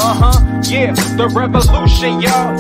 Yeah, the revolution, y'all.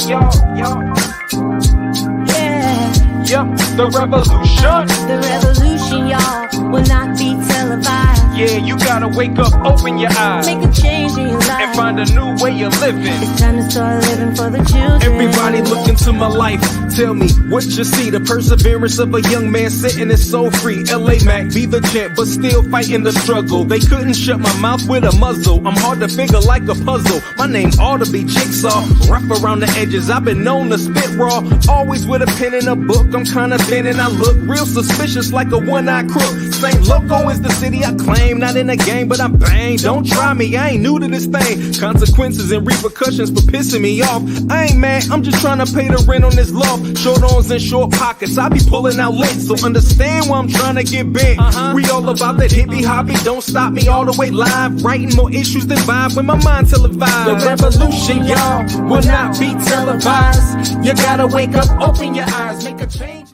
Yep, the revolution. The revolution, y'all, will not be televised. Yeah, you gotta wake up, open your eyes, Make a change in your life, and find a new way of living. It's time to start living for the children. Everybody look into my life, tell me what you see. The perseverance of a young man sitting is so free. LA Mac, be the champ, but still fighting the struggle. They couldn't shut my mouth with a muzzle. I'm hard to figure like a puzzle. My name ought to be Jigsaw, rough around the edges. I've been known to spit raw, always with a pen and a book. I'm kinda thin and I look real suspicious like a one-eyed crook. St. Loco is the city I claim, not in the game, but I'm bang. Don't try me, I ain't new to this thing. Consequences and repercussions for pissing me off. I ain't mad, I'm just trying to pay the rent on this loft. Short arms and short pockets, I be pulling out lint, so understand why I'm trying to get bent. We all about that hippie hobby, don't stop me all the way live. Writing more issues than vibe when my mind televised. The revolution, y'all, will not be televised. You gotta wake up, open your eyes, make a change.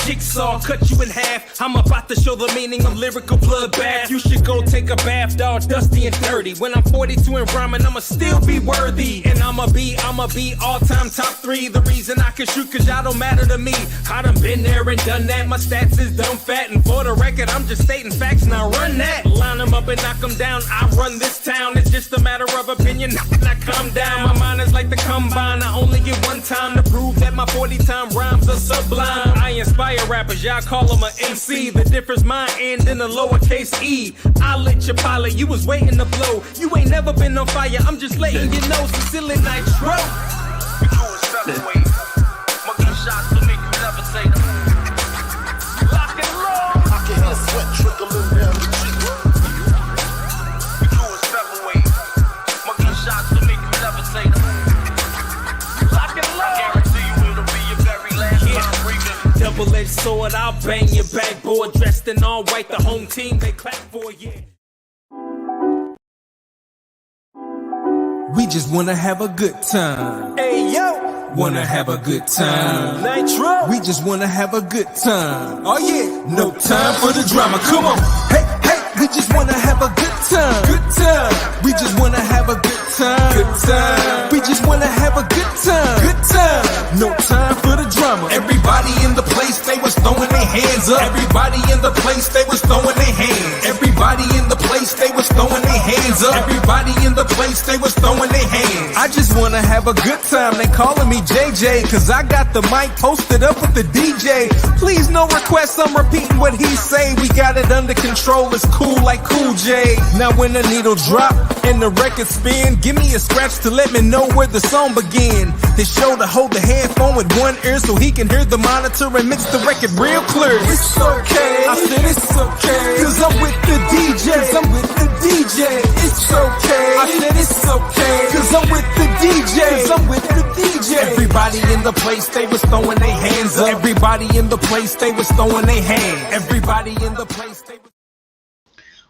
Jigsaw, cut you in half. I'm about to show the meaning of lyrical bloodbath. You should go take a bath, dog, dusty and dirty. When I'm 42 and rhyming, I'ma still be worthy. And I'ma be all-time top 3. The reason I can shoot, cause y'all don't matter to me. I done been there and done that. My stats is dumb fat. And for the record, I'm just stating facts, now run that. Line them up and knock them down. I run this town. It's just a matter of opinion. Now calm down. My mind is like the combine. I only get one time to prove that my 40-time rhymes are sublime. I inspire rappers, y'all call them a MC. The difference mine end in a lowercase e. I lit your pilot, you was waiting to blow. You ain't never been on fire, I'm just letting you know. Sincerely Nitro. You do is featherweight. Monkey shots to make you levitate. Lock and load. I can hear sweat trickling down the cheek. You do is featherweight. Monkey shots to make you levitate. Lock and load. I guarantee you it'll be your very last time breathing. Double-edged sword, I'll bang your backboard. Dressed in all white, the home team, they clap for you. We just wanna have a good time. Hey, yo! Wanna have a good time. Nitro! We just wanna have a good time. Oh, yeah! No time for the drama, come on! Hey, hey! We just wanna have a good time. Good time! We just wanna have a good time. Good time! We just wanna have a good time. Good time! No time for the drama. Everybody in the place, they was throwing their hands up. Everybody in the place, they was throwing their hands. Everybody in the place, they was throwing their hands up. Everybody in the place, they was throwing their hands. I just wanna have a good time. They calling me JJ, cause I got the mic posted up with the DJ. Please no requests, I'm repeating what he say. We got it under control, it's cool like Cool J. Now when the needle drop and the record spin, give me a scratch to let me know where the song begin. His shoulder hold the headphone with one ear so he can hear the monitor and mix the record real clear. It's okay, I said it's okay, cause I'm with the DJ. I'm with the DJ. It's okay, I said it's okay, cause I'm with the DJ. I'm with the DJ. Everybody in the place, they was throwing their hands up. Everybody in the place, they was throwing their hands. Everybody in the place, they was...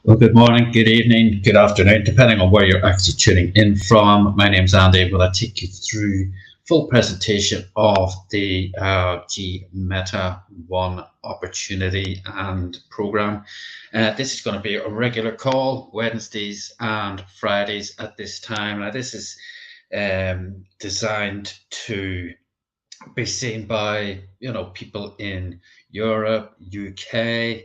Well, good morning, good evening, good afternoon, depending on where you're actually tuning in from. My name's Andy. Will I take you through full presentation of the G Meta One opportunity and program. This is going to be a regular call, Wednesdays and Fridays at this time. Now, this is designed to be seen by, people in Europe, UK,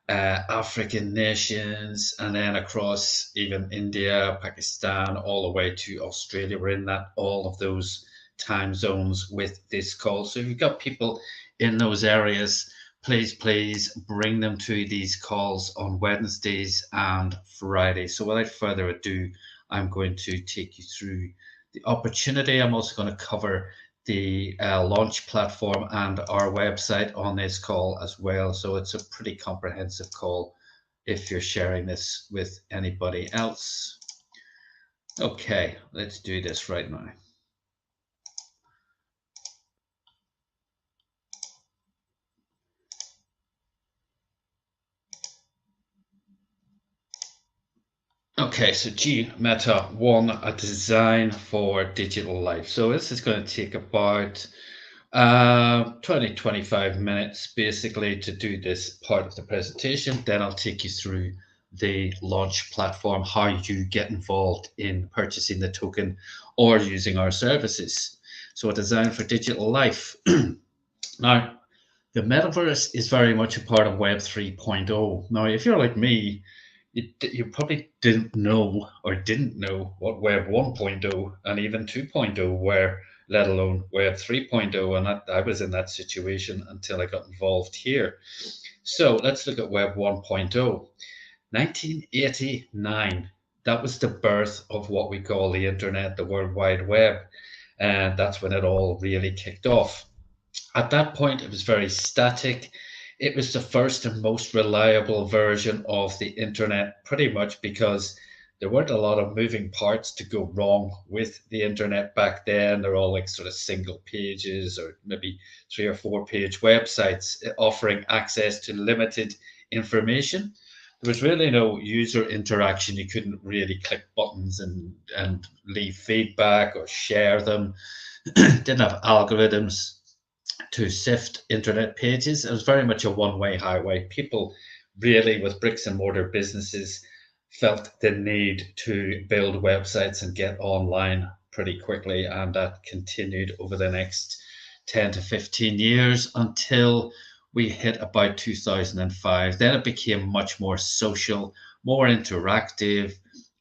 African nations, and then across even India, Pakistan, all the way to Australia. We're in all of those time zones with this call. So if you've got people in those areas, please bring them to these calls on Wednesdays and Fridays. So without further ado, I'm going to take you through the opportunity. I'm also going to cover the launch platform and our website on this call as well. So it's a pretty comprehensive call if you're sharing this with anybody else. Okay, let's do this right now. Okay, so GMeta 1, a design for digital life. So this is going to take about 20-25 minutes basically to do this part of the presentation. Then I'll take you through the launch platform, how you get involved in purchasing the token or using our services. So a design for digital life. Now, the metaverse is very much a part of Web 3.0. Now, if you're like me, you probably didn't know what Web 1.0 and even 2.0 were, let alone Web 3.0. And I was in that situation until I got involved here. So let's look at Web 1.0. 1989, that was the birth of what we call the internet, the World Wide Web. And that's when it all really kicked off. At that point, it was very static. It was the first and most reliable version of the internet, pretty much because there weren't a lot of moving parts to go wrong with the internet back then. They're all like sort of single pages or maybe 3 or 4 page websites offering access to limited information. There was really no user interaction. You couldn't really click buttons and leave feedback or share them. Didn't have algorithms to sift internet pages. It was very much a one-way highway. People really, with bricks and mortar businesses, felt the need to build websites and get online pretty quickly, and that continued over the next 10 to 15 years until we hit about 2005. Then it became much more social, more interactive,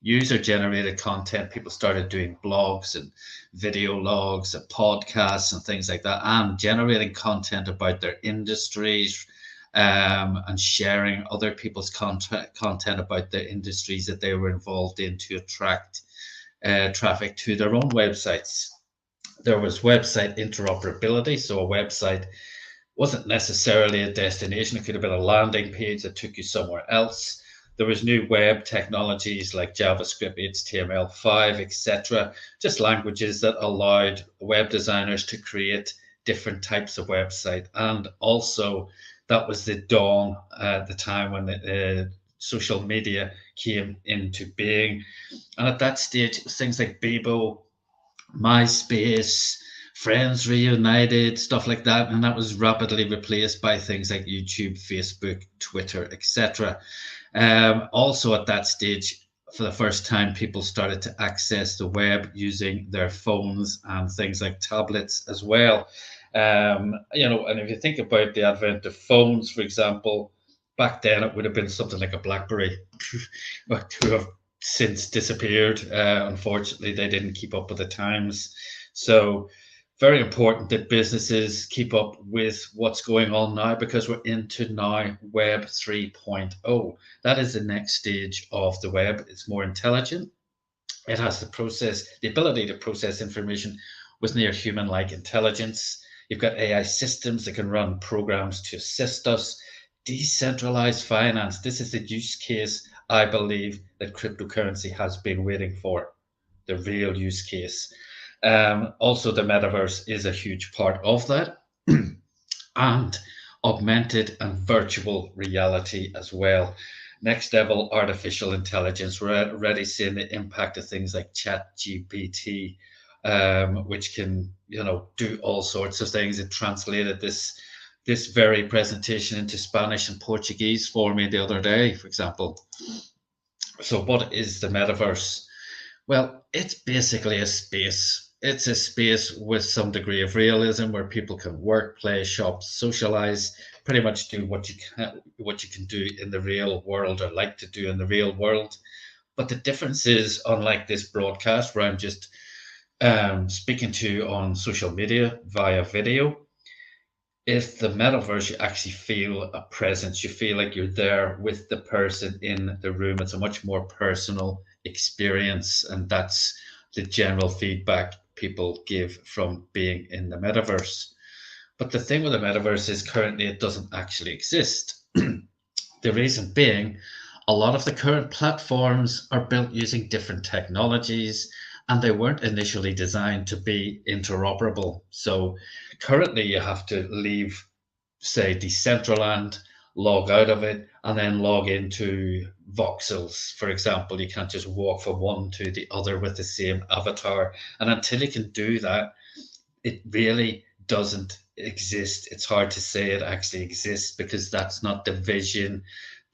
user-generated content. People started doing blogs and video logs and podcasts and things like that, and generating content about their industries, and sharing other people's content about the industries that they were involved in to attract traffic to their own websites. There was website interoperability, so a website wasn't necessarily a destination. It could have been a landing page that took you somewhere else. There was new web technologies like JavaScript, HTML5, etc., just languages that allowed web designers to create different types of website. And also that was the dawn at the time when the social media came into being. And at that stage, it was things like Bebo, MySpace, Friends Reunited, stuff like that. And that was rapidly replaced by things like YouTube, Facebook, Twitter, etc. Also at that stage, for the first time, people started to access the web using their phones and things like tablets as well. And if you think about the advent of phones, for example, back then it would have been something like a BlackBerry, who have since disappeared. Unfortunately, they didn't keep up with the times. So very important that businesses keep up with what's going on now, because we're into now Web 3.0. That is the next stage of the web. It's more intelligent. It has the ability to process information with near human-like intelligence. You've got AI systems that can run programs to assist us. Decentralized finance. This is the use case, I believe, that cryptocurrency has been waiting for, the real use case. Also, the metaverse is a huge part of that, and augmented and virtual reality as well. Next level artificial intelligence. We're already seeing the impact of things like ChatGPT, which can, do all sorts of things. It translated this very presentation into Spanish and Portuguese for me the other day, for example. So what is the metaverse? Well, it's basically a space. It's a space with some degree of realism where people can work, play, shop, socialize, pretty much do what you can do in the real world, or like to do in the real world. But the difference is, unlike this broadcast where I'm just speaking to you on social media via video. If the metaverse, you actually feel a presence, you feel like you're there with the person in the room. It's a much more personal experience, and that's the general feedback people give from being in the metaverse. But the thing with the metaverse is currently it doesn't actually exist. The reason being, a lot of the current platforms are built using different technologies and they weren't initially designed to be interoperable. So currently you have to leave, say, Decentraland, log out of it, and then log into voxels. For example, you can't just walk from one to the other with the same avatar. And until you can do that, it really doesn't exist. It's hard to say it actually exists because that's not the vision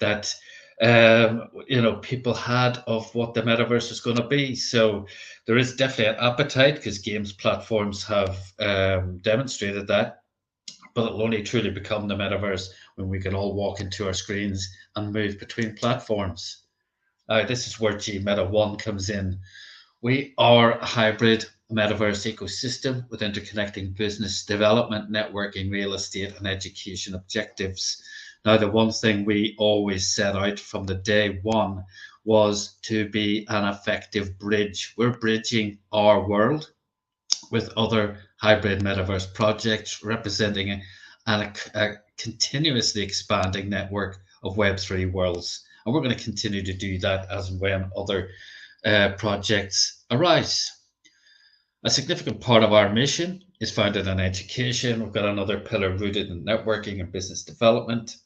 that people had of what the metaverse was going to be. So there is definitely an appetite because games platforms have demonstrated that, but it'll only truly become the metaverse when we can all walk into our screens and move between platforms. This is where G-Meta 1 comes in. We are a hybrid metaverse ecosystem with interconnecting business development, networking, real estate, and education objectives. Now, the one thing we always set out from the day one was to be an effective bridge. We're bridging our world with other hybrid metaverse projects representing a continuously expanding network of Web3 worlds. And we're going to continue to do that as and when other projects arise. A significant part of our mission is founded in education. We've got another pillar rooted in networking and business development.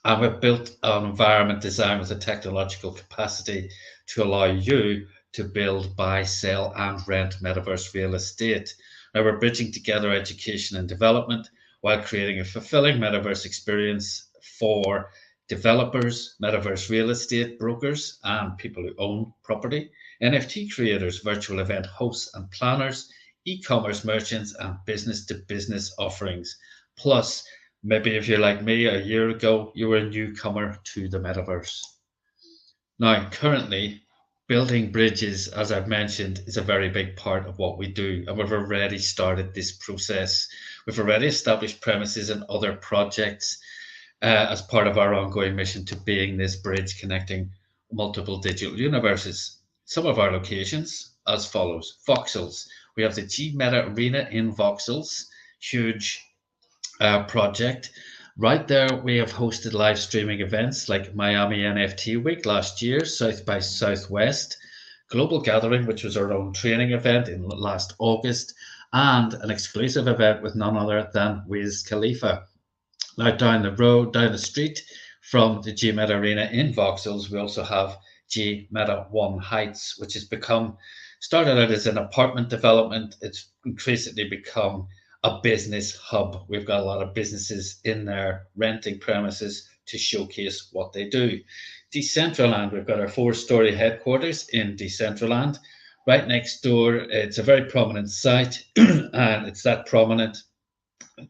And we've built an environment designed with a technological capacity to allow you to build, buy, sell, and rent metaverse real estate. Now, we're bridging together education and development while creating a fulfilling metaverse experience for developers, metaverse real estate brokers, and people who own property, NFT creators, virtual event hosts and planners, e-commerce merchants, and business-to-business offerings. Plus, maybe if you're like me, a year ago, you were a newcomer to the metaverse. Now, currently, building bridges, as I've mentioned, is a very big part of what we do, and we've already started this process. We've already established premises and other projects as part of our ongoing mission to being this bridge connecting multiple digital universes. Some of our locations as follows. Voxels. We have the G-Meta Arena in Voxels, huge project. Right there, we have hosted live streaming events like Miami NFT Week last year, South by Southwest, Global Gathering, which was our own training event in last August, and an exclusive event with none other than Wiz Khalifa. Now, down the street from the G-Meta Arena in Voxels, we also have G-Meta 1 Heights, which has started out as an apartment development. It's increasingly become a business hub. We've got a lot of businesses in there renting premises to showcase what they do. Decentraland, we've got our 4-story headquarters in Decentraland. Right next door, it's a very prominent site, and it's that prominent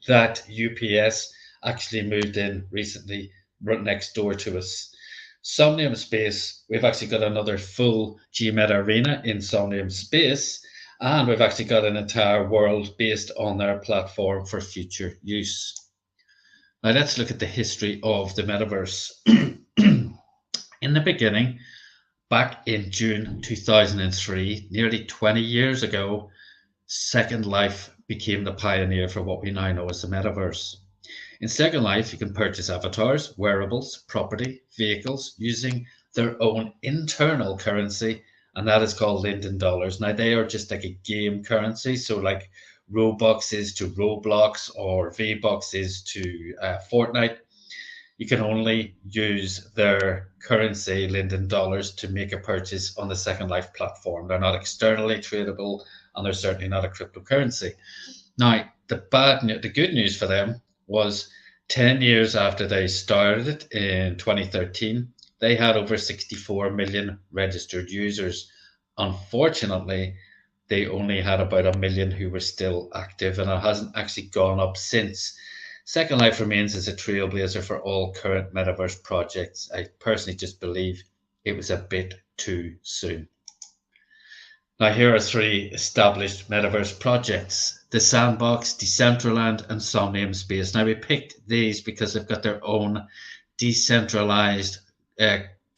that UPS actually moved in recently right next door to us. Somnium Space, we've actually got another full G-Meta Arena in Somnium Space, and we've actually got an entire world based on their platform for future use. Now let's look at the history of the metaverse. In the beginning, back in June 2003, nearly 20 years ago, Second Life became the pioneer for what we now know as the metaverse. In Second Life, you can purchase avatars, wearables, property, vehicles using their own internal currency, and that is called Linden Dollars. Now, they are just like a game currency. So like Robux is to Roblox or V-Bucks is to Fortnite. You can only use their currency, Linden Dollars, to make a purchase on the Second Life platform. They're not externally tradable, and they're certainly not a cryptocurrency. Now, the good news for them was 10 years after they started it in 2013, they had over 64 million registered users. Unfortunately, they only had about 1 million who were still active, and it hasn't actually gone up since. Second Life remains as a trailblazer for all current metaverse projects. I personally just believe it was a bit too soon. Now here are 3 established metaverse projects: The Sandbox, Decentraland, and Somnium Space. Now we picked these because they've got their own decentralized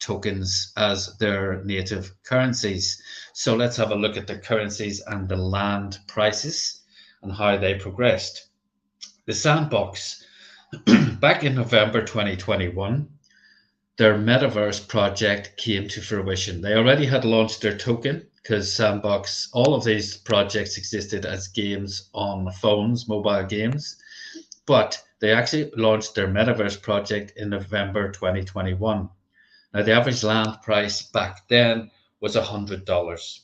tokens as their native currencies. So let's have a look at the currencies and the land prices and how they progressed. The Sandbox, back in November 2021, their metaverse project came to fruition. They already had launched their token because Sandbox, all of these projects existed as games on phones, mobile games, but they actually launched their metaverse project in November 2021. Now, the average land price back then was $100.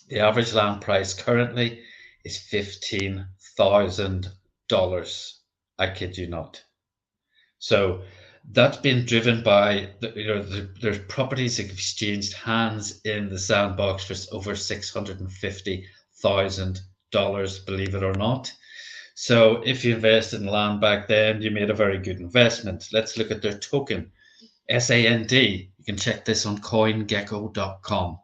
The average land price currently is $15,000. I kid you not. So that's been driven by there's properties that have exchanged hands in the Sandbox for over $650,000, believe it or not. So if you invested in land back then, you made a very good investment. Let's look at their token, SAND. You can check this on CoinGecko.com.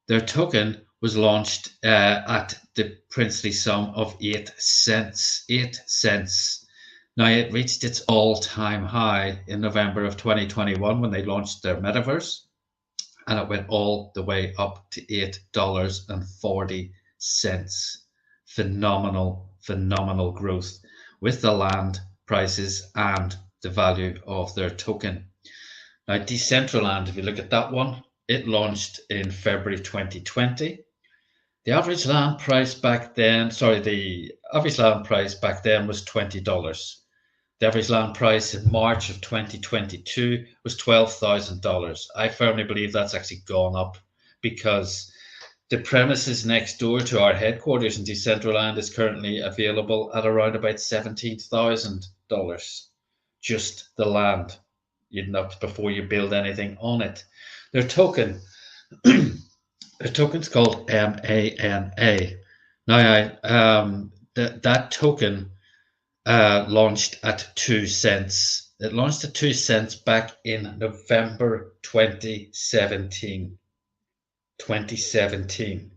Their token was launched at the princely sum of 8 cents. 8 cents. Now, it reached its all-time high in November of 2021 when they launched their metaverse, and it went all the way up to $8.40. Phenomenal growth with the land prices and the value of their token. Now, Decentraland, if you look at that one, it launched in February 2020. The average land price back then, was $20. The average land price in March of 2022 was $12,000. I firmly believe that's actually gone up because the premises next door to our headquarters in Decentraland is currently available at around about $17,000. Just the land, before you build anything on it. Their token, their token's called MANA. Now, that token launched at 2 cents. It launched at 2 cents back in November 2017. 2017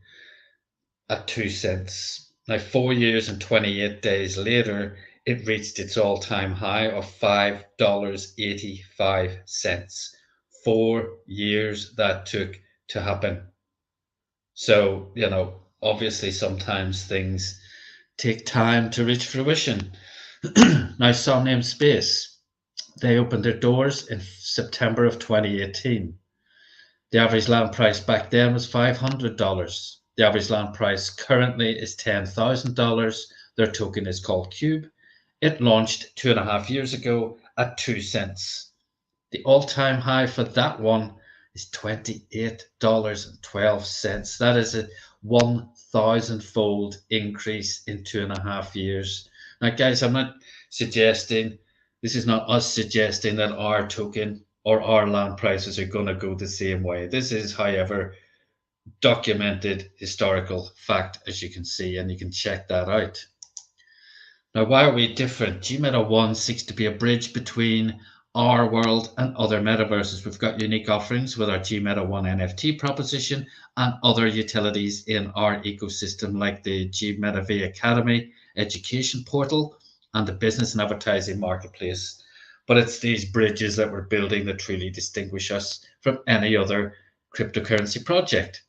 at 2 cents. Now, 4 years and 28 days later, it reached its all-time high of $5.85. 4 years that took to happen. So, obviously sometimes things take time to reach fruition. Now, Somnium Space, they opened their doors in September of 2018. The average land price back then was $500. The average land price currently is $10,000. Their token is called Cube. It launched 2.5 years ago at 2 cents. The all-time high for that one is $28.12. That is a 1,000-fold increase in 2.5 years. Now, guys, I'm not suggesting, this is not us suggesting that our token or our land prices are going to go the same way. This is, however, documented historical fact, as you can see, and you can check that out. Now, why are we different? GMeta 1 seeks to be a bridge between our world and other metaverses. We've got unique offerings with our GMeta 1 NFT proposition and other utilities in our ecosystem, like the GMeta V Academy education portal and the business and advertising marketplace. But it's these bridges that we're building that truly distinguish us from any other cryptocurrency project.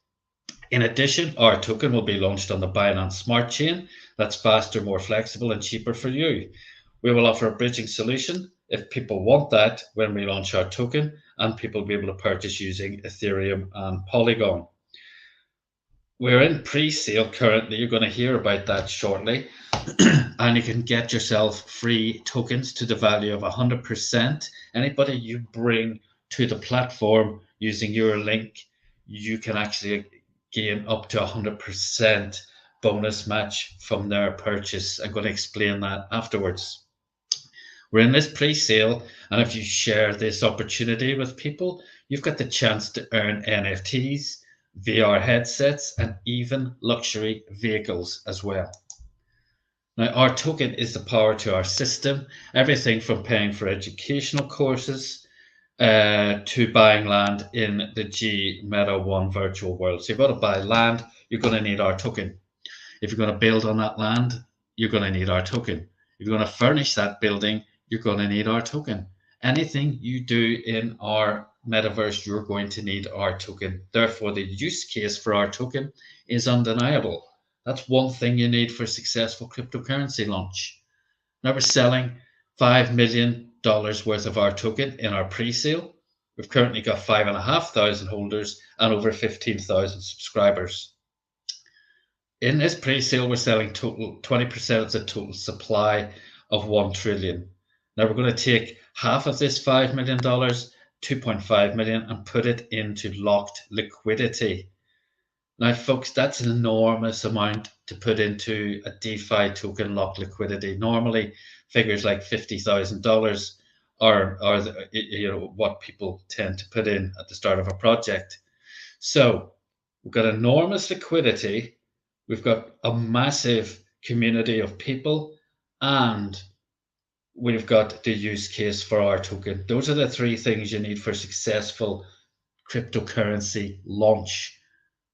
In addition, our token will be launched on the Binance Smart Chain. That's faster, more flexible, and cheaper for you. We will offer a bridging solution if people want that when we launch our token, and people will be able to purchase using Ethereum and Polygon. We're in pre-sale currently. You're going to hear about that shortly. And you can get yourself free tokens to the value of 100%. Anybody you bring to the platform using your link, you can actually gain up to 100% bonus match from their purchase. I'm going to explain that afterwards. We're in this pre-sale, and if you share this opportunity with people, you've got the chance to earn NFTs, VR headsets, and even luxury vehicles as well. Now, our token is the power to our system, everything from paying for educational courses, to buying land in the G Meta 1 virtual world. So you've got to buy land, you're going to need our token. If you're going to build on that land, you're going to need our token. If you're going to furnish that building, you're going to need our token. Anything you do in our metaverse, you're going to need our token. Therefore, the use case for our token is undeniable. That's one thing you need for a successful cryptocurrency launch. Now we're selling $5 million worth of our token in our pre-sale. We've currently got 5,500 holders and over 15,000 subscribers. In this pre-sale, we're selling total 20% of the total supply of 1 trillion. Now we're going to take half of this $5 million, 2.5 million, and put it into locked liquidity. Now, folks, that's an enormous amount to put into a DeFi token locked liquidity. Normally, figures like $50,000 are what people tend to put in at the start of a project. So we've got enormous liquidity. We've got a massive community of people, and we've got the use case for our token. Those are the three things you need for a successful cryptocurrency launch.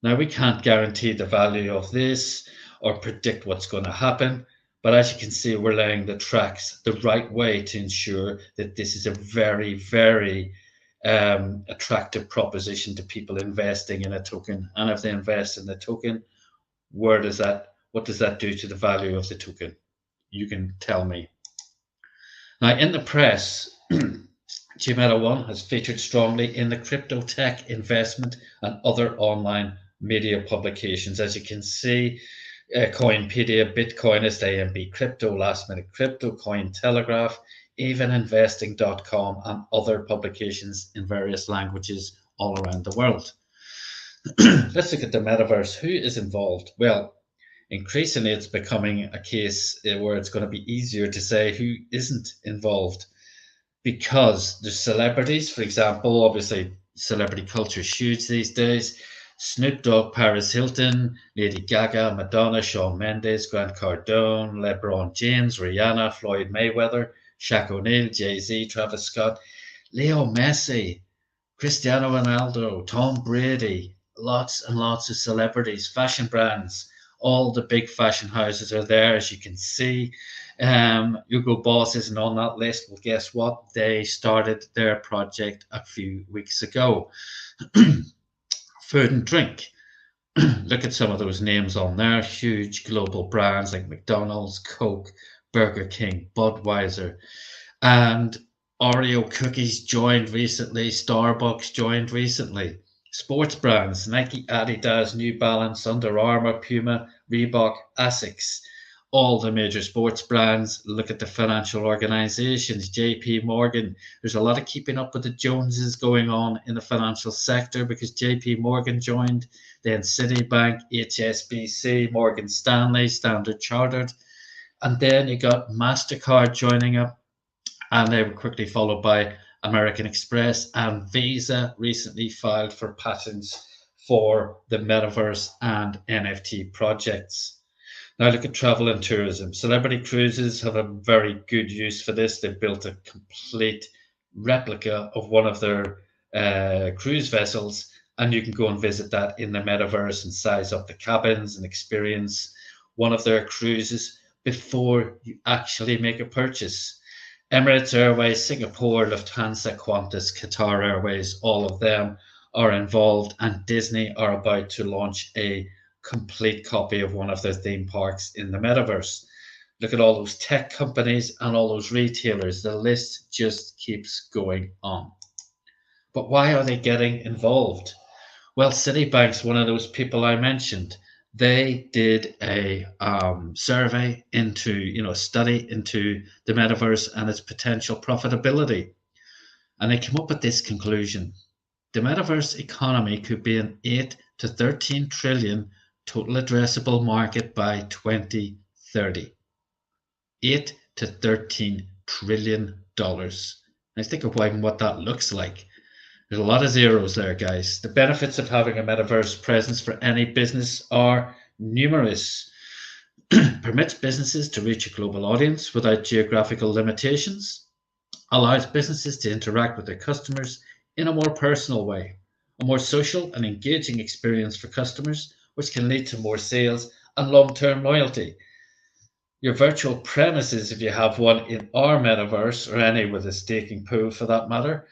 Now, we can't guarantee the value of this or predict what's going to happen, but as you can see, we're laying the tracks the right way to ensure that this is a very, very attractive proposition to people investing in a token. And if they invest in the token, what does that do to the value of the token? You can tell me. Now, in the press, G Meta 1 has featured strongly in the crypto tech investment and other online media publications. As you can see, Coinpedia, Bitcoinist, AMB Crypto, Last Minute Crypto, Cointelegraph, even investing.com, and other publications in various languages all around the world. Let's look at the metaverse. Who is involved? Well, increasingly it's becoming a case where it's going to be easier to say who isn't involved, because there's celebrities, for example. Obviously, celebrity culture is huge these days. Snoop Dogg, Paris Hilton, Lady Gaga, Madonna, Shawn Mendes, Grant Cardone, LeBron James, Rihanna, Floyd Mayweather, Shaq O'Neal, Jay-Z, Travis Scott, Leo Messi, Cristiano Ronaldo, Tom Brady, lots and lots of celebrities, fashion brands. All the big fashion houses are there, as you can see. Hugo Boss isn't on that list. Well, guess what? They started their project a few weeks ago. Food and drink. Look at some of those names on there. Huge global brands like McDonald's, Coke, Burger King, Budweiser. And Oreo cookies joined recently. Starbucks joined recently. Sports brands, Nike, Adidas, New Balance, Under Armour, Puma, Reebok, Asics, all the major sports brands. Look at the financial organizations, JP Morgan. There's a lot of keeping up with the Joneses going on in the financial sector, because JP Morgan joined, then Citibank, HSBC, Morgan Stanley, Standard Chartered, and then you got MasterCard joining up, and they were quickly followed by American Express, and Visa recently filed for patents for the metaverse and NFT projects. Now look at travel and tourism. Celebrity Cruises have a very good use for this. They've built a complete replica of one of their cruise vessels, and you can go and visit that in the metaverse and size up the cabins and experience one of their cruises before you actually make a purchase. Emirates Airways, Singapore, Lufthansa, Qantas, Qatar Airways, all of them are involved, and Disney are about to launch a complete copy of one of their theme parks in the metaverse. Look at all those tech companies and all those retailers. The list just keeps going on. But why are they getting involved? Well, Citibank's one of those people I mentioned. They did a survey into, a study into the metaverse and its potential profitability. And they came up with this conclusion. The metaverse economy could be an 8 to 13 trillion total addressable market by 2030. 8 to 13 trillion dollars. Now think of what that looks like. There's a lot of zeros there, guys. The benefits of having a metaverse presence for any business are numerous. Permits businesses to reach a global audience without geographical limitations. allows businesses to interact with their customers in a more personal way, a more social and engaging experience for customers, which can lead to more sales and long-term loyalty. Your virtual premises, if you have one in our metaverse or any with a staking pool for that matter,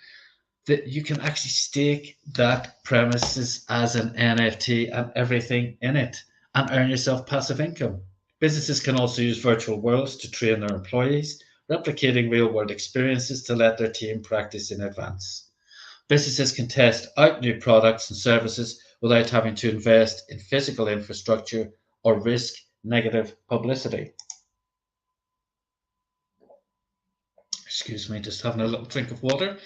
that you can actually stake that premises as an NFT and everything in it and earn yourself passive income. Businesses can also use virtual worlds to train their employees, replicating real world experiences to let their team practice in advance. Businesses can test out new products and services without having to invest in physical infrastructure or risk negative publicity. Excuse me, just having a little drink of water.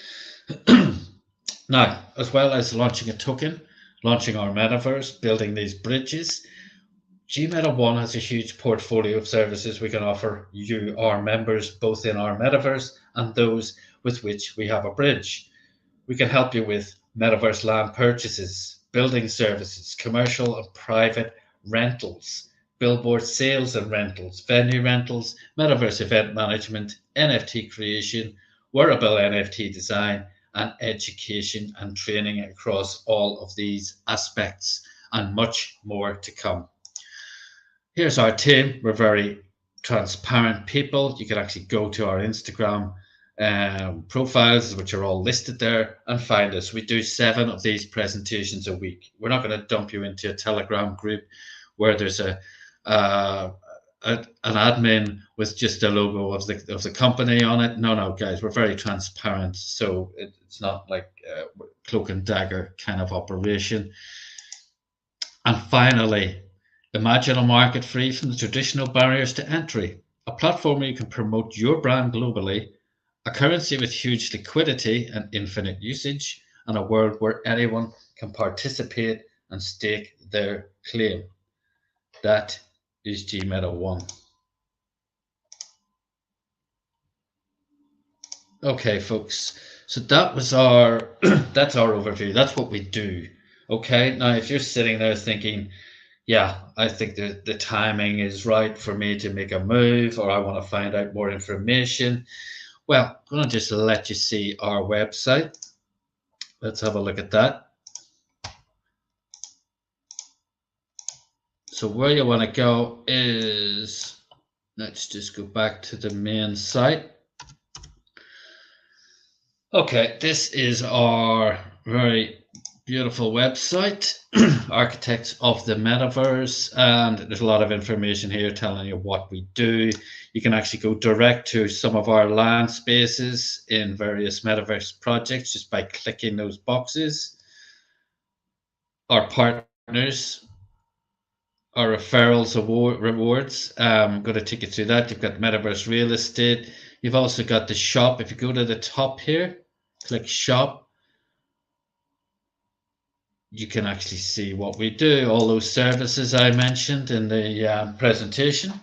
Now, as well as launching a token, launching our metaverse, building these bridges, GMeta One has a huge portfolio of services we can offer you, our members, both in our metaverse and those with which we have a bridge. We can help you with metaverse land purchases, building services, commercial and private rentals, billboard sales and rentals, venue rentals, metaverse event management, NFT creation, wearable NFT design, and education and training across all of these aspects, and much more to come. Here's our team. We're very transparent people. You can actually go to our Instagram profiles, which are all listed there, and find us. We do 7 of these presentations a week. We're not going to dump you into a Telegram group where there's an admin with just a logo of the company on it. No, guys, we're very transparent, so it's not like a cloak and dagger kind of operation. And finally, imagine a market free from the traditional barriers to entry, a platform where you can promote your brand globally, a currency with huge liquidity and infinite usage, and a world where anyone can participate and stake their claim. That is GMeta One. Okay, folks, so that was our that's our overview. That's what we do. Okay, now if you're sitting there thinking, yeah, I think the timing is right for me to make a move, or I want to find out more information, well, I'm going to just let you see our website. Let's have a look at that. So where you want to go is, let's just go back to the main site. Okay, this is our very beautiful website, Architects of the Metaverse, and there's a lot of information here telling you what we do. You can actually go direct to some of our land spaces in various metaverse projects just by clicking those boxes. Our partners, our referrals, rewards. I'm going to take you through that. You've got Metaverse Real Estate. You've also got the shop. If you go to the top here, click shop, you can actually see what we do, all those services I mentioned in the presentation,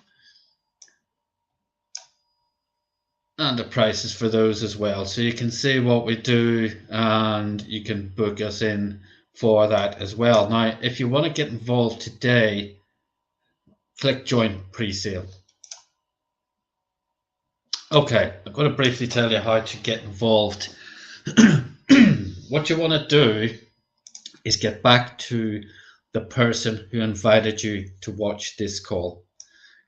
and the prices for those as well. So you can see what we do, and you can book us in for that as well. Now, if you want to get involved today, click join pre-sale. Okay, I'm going to briefly tell you how to get involved. What you want to do is get back to the person who invited you to watch this call,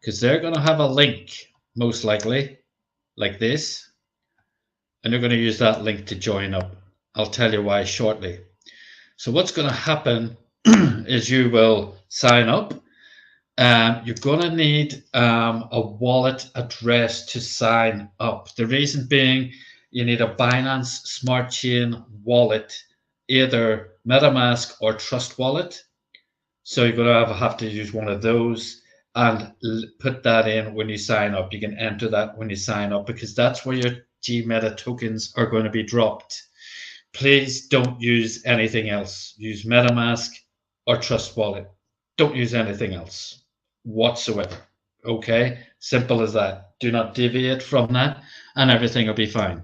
because they're going to have a link, most likely, like this, and you're going to use that link to join up. I'll tell you why shortly. So what's going to happen is you will sign up. You're going to need a wallet address to sign up. The reason being, you need a Binance Smart Chain wallet, either MetaMask or Trust Wallet. So you're going to have to use one of those and put that in when you sign up. You can enter that when you sign up, because that's where your GMeta tokens are going to be dropped. Please don't use anything else. Use MetaMask or Trust Wallet. Don't use anything else whatsoever. Okay, simple as that. Do not deviate from that, and everything will be fine.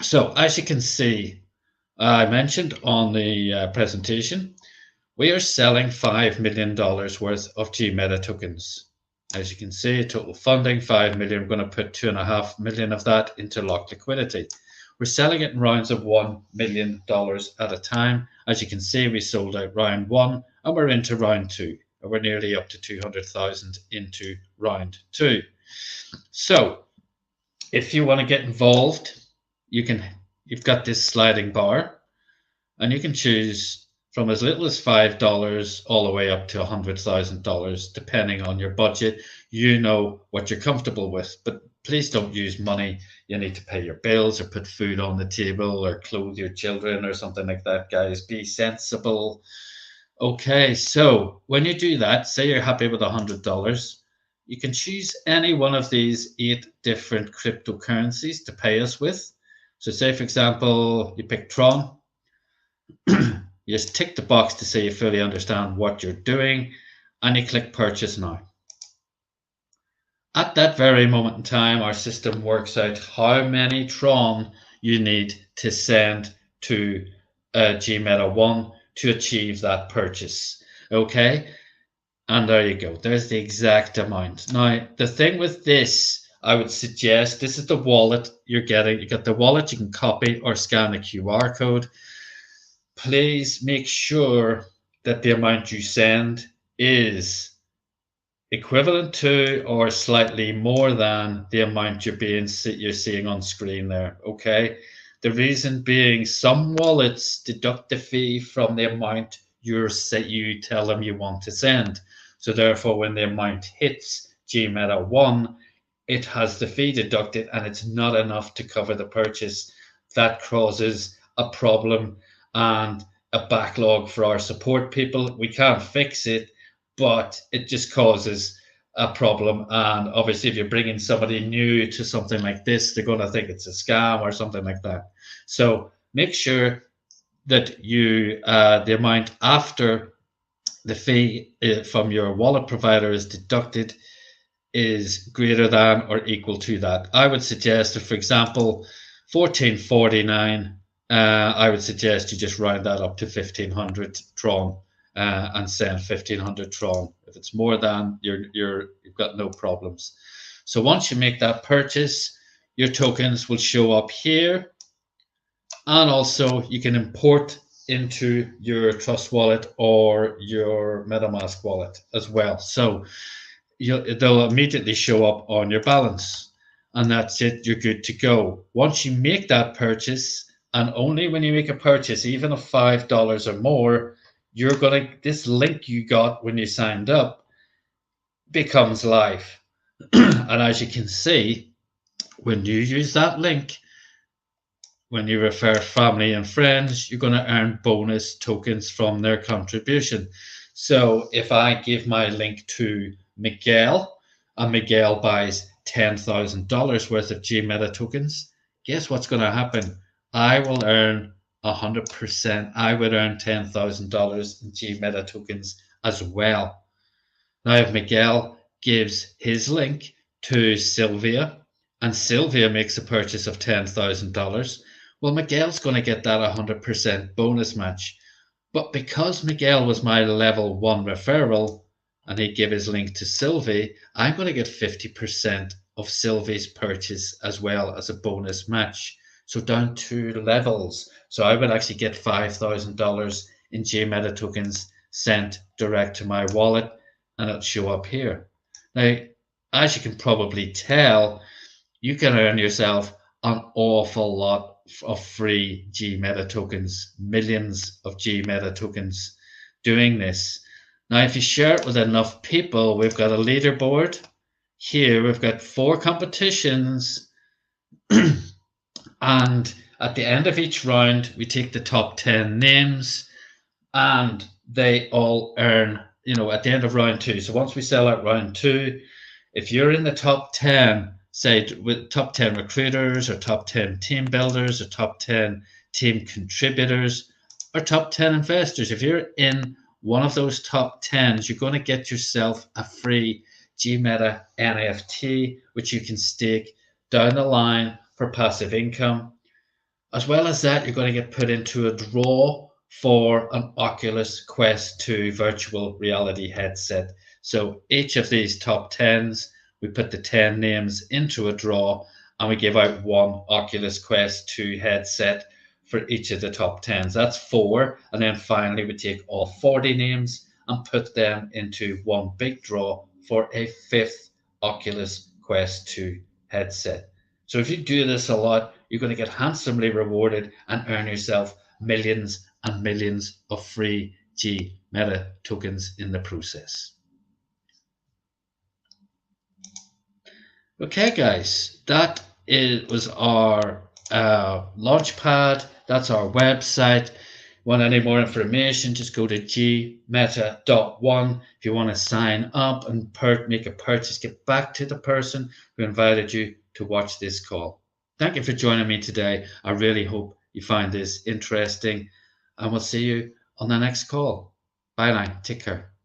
So as you can see, I mentioned on the presentation, we are selling $5 million worth of GMeta tokens. As you can see, total funding 5 million. We're going to put 2.5 million of that into locked liquidity. We're selling it in rounds of $1 million at a time. As you can see, we sold out round 1 and we're into round 2. And we're nearly up to 200,000 into round 2. So if you want to get involved, you've got this sliding bar, and you can choose from as little as $5 all the way up to $100,000, depending on your budget. You know what you're comfortable with, but please don't use money you need to pay your bills or put food on the table or clothe your children or something like that, guys. Be sensible. Okay, so when you do that, say you're happy with $100, you can choose any one of these 8 different cryptocurrencies to pay us with. So say, for example, you pick Tron. You just tick the box to say you fully understand what you're doing, and you click Purchase Now. At that very moment in time, our system works out how many Tron you need to send to GMeta1 to achieve that purchase. Okay, and there you go. There's the exact amount. Now, the thing with this, I would suggest, this is the wallet you're getting. You got the wallet, you can copy or scan the QR code. Please make sure that the amount you send is equivalent to or slightly more than the amount you're seeing on screen there. Okay, the reason being, some wallets deduct the fee from the amount you tell them you want to send. So therefore, when the amount hits GMeta1, it has the fee deducted and it's not enough to cover the purchase. That causes a problem and a backlog for our support people. We can't fix it, but it just causes a problem. And obviously, if you're bringing somebody new to something like this, they're going to think it's a scam or something like that. So make sure that you the amount after the fee from your wallet provider is deducted is greater than or equal to that. I would suggest that, for example, $14.49, I would suggest you just round that up to 1,500 Tron and send 1,500 Tron. If it's more than, you've got no problems. So once you make that purchase, your tokens will show up here, and also you can import into your Trust wallet or your MetaMask wallet as well. So they'll immediately show up on your balance, and that's it. You're good to go. Once you make that purchase, and only when you make a purchase, even of $5 or more, this link you got when you signed up becomes live. And as you can see, when you use that link, when you refer family and friends, you're going to earn bonus tokens from their contribution. So if I give my link to Miguel, and Miguel buys $10,000 worth of GMeta tokens, guess what's going to happen? I will earn 100%. I would earn $10,000 in GMeta tokens as well. Now, if Miguel gives his link to Sylvia, and Sylvia makes a purchase of $10,000, well, Miguel's going to get that 100% bonus match. But because Miguel was my level 1 referral, and he gave his link to Sylvie, I'm going to get 50% of Sylvie's purchase as well as a bonus match. So down 2 levels. So I would actually get $5,000 in GMeta tokens sent direct to my wallet, and it'll show up here. Now, as you can probably tell, you can earn yourself an awful lot of free GMeta tokens, millions of GMeta tokens doing this. Now, if you share it with enough people, we've got a leaderboard here. We've got 4 competitions. And at the end of each round, we take the top 10 names, and they all earn, at the end of round 2. So once we sell out round 2, if you're in the top 10, say with top 10 recruiters or top 10 team builders or top 10 team contributors or top 10 investors, if you're in one of those top 10s, you're going to get yourself a free GMeta NFT, which you can stake down the line for passive income. As well as that, you're going to get put into a draw for an Oculus Quest 2 virtual reality headset. So each of these top 10s, we put the 10 names into a draw, and we give out one Oculus Quest 2 headset for each of the top 10s. That's 4. And then finally, we take all 40 names and put them into one big draw for a 5th Oculus Quest 2 headset. So if you do this a lot, you're going to get handsomely rewarded and earn yourself millions and millions of free G Meta tokens in the process. Okay, guys, that was our Launchpad. That's our website. Want any more information, just go to gmeta.one. If you want to sign up and make a purchase, get back to the person who invited you to watch this call. Thank you for joining me today. I really hope you find this interesting, and we'll see you on the next call. Bye now. Take care.